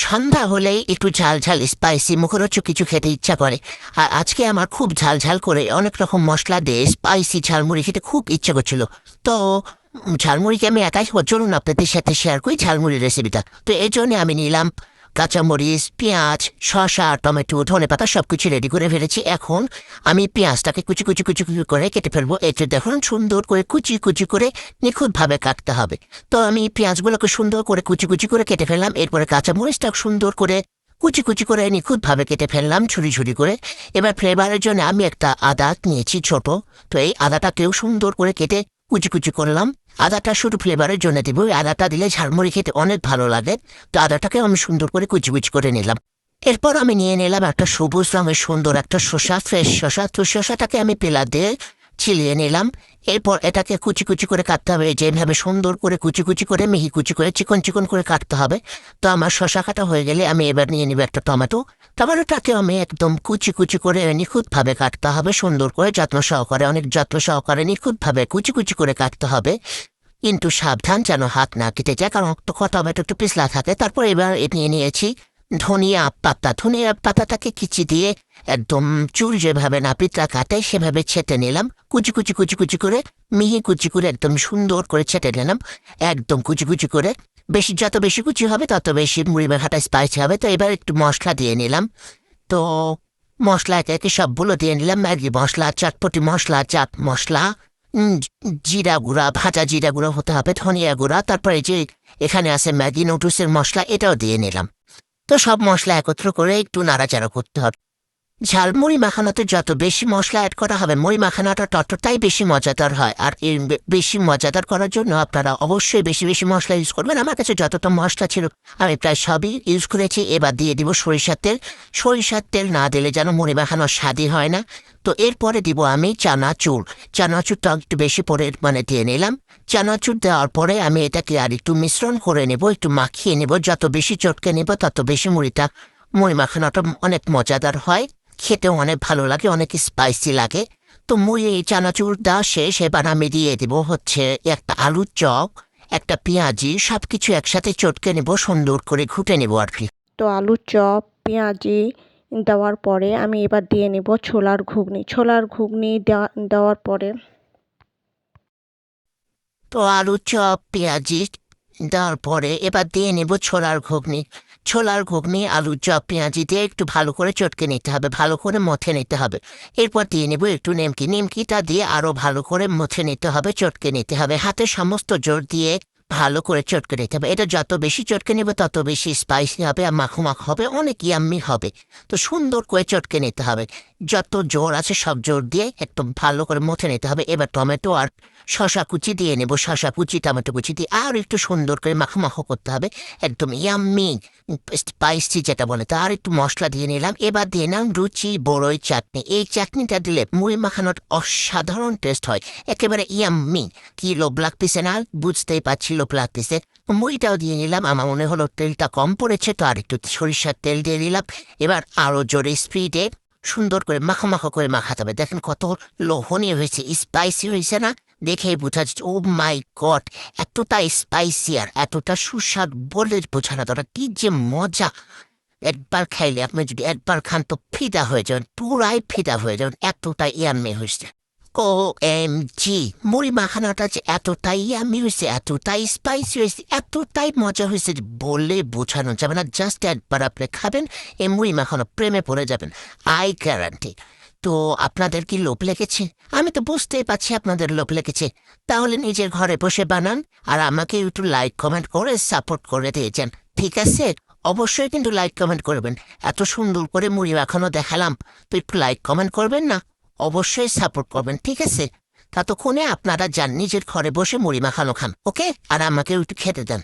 সন্ধ্যা হলেই একটু ঝাল ঝাল স্পাইসি মুখরোচক কিছু খেতে ইচ্ছা করে। আর আজকে আমার খুব ঝাল ঝাল করে অনেক রকম মশলা দিয়ে স্পাইসি ঝালমুড়ি খেতে খুব ইচ্ছে করছিল। তো ঝালমুড়িকে আমি একাই খাবো, চলুন আপনাদের সাথে শেয়ার করি ঝালমুড়ির রেসিপিটা। তো এই জন্য আমি নিলাম কাঁচামরিচ, পেঁয়াজ, শসা, টমেটো, ধনেপাতা সবকিছু রেডি করে ফেলেছি। এখন আমি পেঁয়াজটাকে কুচি কুচি কুচি কুচি করে কেটে ফেলবো। এতে দেখুন সুন্দর করে কুচি কুচি করে নিখুঁতভাবে কাটতে হবে। তো আমি পেঁয়াজগুলোকে সুন্দর করে কুচি কুচি করে কেটে ফেললাম। এরপরে কাঁচামরিচটা সুন্দর করে কুচি কুচি করে নিখুঁতভাবে কেটে ফেললাম ছুরি ছুরি করে। এবার ফ্লেভারের জন্য আমি একটা আদা নিয়েছি ছোট। তো এই আদাটাকেও সুন্দর করে কেটে কুচি কুচি করলাম। আদাটা শুধু ফ্লেভারের জন্য দিব, আদাটা দিলে ঝালমুড়ি খেতে অনেক ভালো লাগে। তো আদাটাকে আমি সুন্দর করে কুচি কুচি করে নিলাম। এরপর আমি নিয়ে নিলাম একটা সবুজ রঙের সুন্দর একটা শসা, ফ্রেশ শসা। তো শসাটাকে আমি পেলা দিয়ে ছিলিয়ে নিলাম। এরপর এটাকে কুচি কুচি করে কাটতে হবে, যেভাবে সুন্দর করে কুচি কুচি করে মিহি কুচি করে চিকন চিকন করে কাটতে হবে। তো আমার শসা কাটা হয়ে গেলে আমি এবার নিয়ে নিব একটা টমেটো। টমেটোটাকে আমি একদম কুচি কুচি করে নিখুঁতভাবে কাটতে হবে, সুন্দর করে যত্ন সহকারে, অনেক যত্ন সহকারে নিখুঁতভাবে কুচি কুচি করে কাটতে হবে। কিন্তু সাবধান যেন হাত না কেটে যায়, কারণ টমেটো একটু পিছলা থাকে। তারপর এবার নিয়ে নিয়েছি ধনিয়া পাতা। ধনিয়া পাতাটাকে কিচি দিয়ে একদম চুল যেভাবে নাপিতরা কাটে সেভাবে ছেটে নিলাম, কুচি কুচি কুচি কুচি করে মিহি কুচি করে একদম সুন্দর করে ছেটে নিলাম, একদম কুচি কুচি করে। যত বেশি কুচি হবে তত বেশি মুড়ি মাখাটা স্পাইসি হবে। তো এবার একটু মশলা দিয়ে নিলাম। তো মশলা একে একে সবগুলো দিয়ে নিলাম, ম্যাগি মশলা, চটপটি মশলা, চাট মশলা, জিরা গুঁড়া, ভাজা জিরা গুঁড়া হতে হবে, ধনিয়া গুঁড়া, তারপরে যে এখানে আছে ম্যাগি নুডলসের মশলা, এটাও দিয়ে নিলাম। তো সব মশলা একত্র করে একটু নাড়াচাড়া করতে হবে। ঝালমুড়ি মাখানোতে যত বেশি মশলা অ্যাড করা হবে মুড়ি মাখানোটা ততটাই বেশি মজাদার হয়। আর এর বেশি মজাদার করার জন্য আপনারা অবশ্যই বেশি বেশি মশলা ইউজ করবেন। আমার কাছে যতটা মশলা ছিল আমি প্রায় সবই ইউজ করেছি। এবার দিয়ে দিব সরিষার তেল। সরিষার তেল না দিলে যেন মুড়ি মাখানোর স্বাদই হয় না। তো এরপরে দিব আমি চানাচুর। চানাচুরটা একটু বেশি পরে দিয়ে নিলাম। চানাচুর দেওয়ার পরে আমি এটাকে আর একটু মিশ্রণ করে নেব, একটু মাখিয়ে নেব। যত বেশি চটকে নেব তত বেশি মুড়ি মাখানোটা অনেক মজাদার হয়, খেতেও অনেক ভালো লাগে, অনেক স্পাইসি লাগে। তো মুড়ি চানাচুর দেওয়া শেষ। এবার আমি দিয়ে দেবো হচ্ছে একটা আলুর চপ, একটা পেঁয়াজি, সবকিছু একসাথে চটকে নেব, সুন্দর করে ঘুটে নেব আর কি। তো আলুর চপ, পেঁয়াজি দেওয়ার পরে আমি এবার দিয়ে নেব ছোলার ঘুগনি। ছোলার ঘুগনি দেওয়ার পরে তো আলুর চপ, পেঁয়াজি দেওয়ার পরে এবার দিয়ে নেব ছোলার ঘুগনি। ছোলার ঘুগনি আলুর চপ পেঁয়াজি দিয়ে একটু ভালো করে চটকে নিতে হবে, ভালো করে মথে নিতে হবে। এরপর দিয়ে নেব একটু নিমকি। নিমকিটা দিয়ে আরও ভালো করে মথে নিতে হবে, চটকে নিতে হবে, হাতে সমস্ত জোর দিয়ে ভালো করে চটকে নিতে হবে। এটা যত বেশি চটকে নেবে তত বেশি স্পাইসি হবে আর মাখো মাখো হবে, অনেক ইয়াম্মি হবে। তো সুন্দর করে চটকে নিতে হবে, যত জোর আছে সব জোর দিয়ে একদম ভালো করে মথে নিতে হবে। এবার টমেটো আর শসা কুচি দিয়ে নেব, শসা কুচি টমেটো কুচি দিয়ে আর একটু সুন্দর করে মাখো মাখো করতে হবে, একদম ইয়াম্মি স্পাইসি যেটা বলে। তার একটু মশলা দিয়ে নিলাম। এবার দিয়ে নিলাম রুচি বড়ই চাটনি। এই চাটনিটা দিলে মুড়ি মাখানোর অসাধারণ টেস্ট হয়, একেবারে ইয়াম্মি। কি লোভ লাগতেছে না? বুঝতেই পারছি লোভ লাগতেছে। মুড়িটাও দিয়ে নিলাম। আমার মনে হলো তেলটা কম পড়েছে, তো আর একটু সরিষার তেল দিয়ে দিলাম। এবার আরও জোরে স্পিডে সুন্দর করে মাখো মাখো করে মাখাতে হবে। দেখেন কত লোভনীয় হয়েছে, স্পাইসি হয়েছে না? দেখেই বোঝা যাচ্ছে। ও মাই গড, এতটা স্পাইসি আর এতটা সুস্বাদ বলে বোঝানো দরকার। কি যে মজা! একবার খাইলে আপনি যদি একবার খান তো ফিদা হয়ে যাবেন, পুরাই ফিদা হয়ে যাবেন, এতটাই ইয়াম্মি হয়েছে। ও এম জি, মুড়ি মাখানোটা যে এতটাই ইয়াম্মি হয়েছে, এতটাই স্পাইসি হয়েছে, এতটাই মজা হয়েছে যে বলে বোঝানো যাবে না। জাস্ট একবার আপনি খাবেন, এই মুড়ি মাখানো প্রেমে পড়ে যাবেন, আই গ্যারান্টি। তো আপনাদের কি লোভ লেগেছে? আমি তো বুঝতেই পারছি আপনাদের লোভ লেগেছে। তাহলে নিজের ঘরে বসে বানান আর আমাকে একটু লাইক কমেন্ট করে সাপোর্ট করে দিয়েছেন, ঠিক আছে? অবশ্যই কিন্তু লাইক কমেন্ট করবেন। এত সুন্দর করে মুড়ি মাখানো দেখালাম, তো একটু লাইক কমেন্ট করবেন না? অবশ্যই সাপোর্ট করবেন, ঠিক আছে? ততক্ষণে আপনারা যান নিজের ঘরে বসে মুড়ি মাখানো খান, ওকে? আর আমাকে একটু খেতে দেন।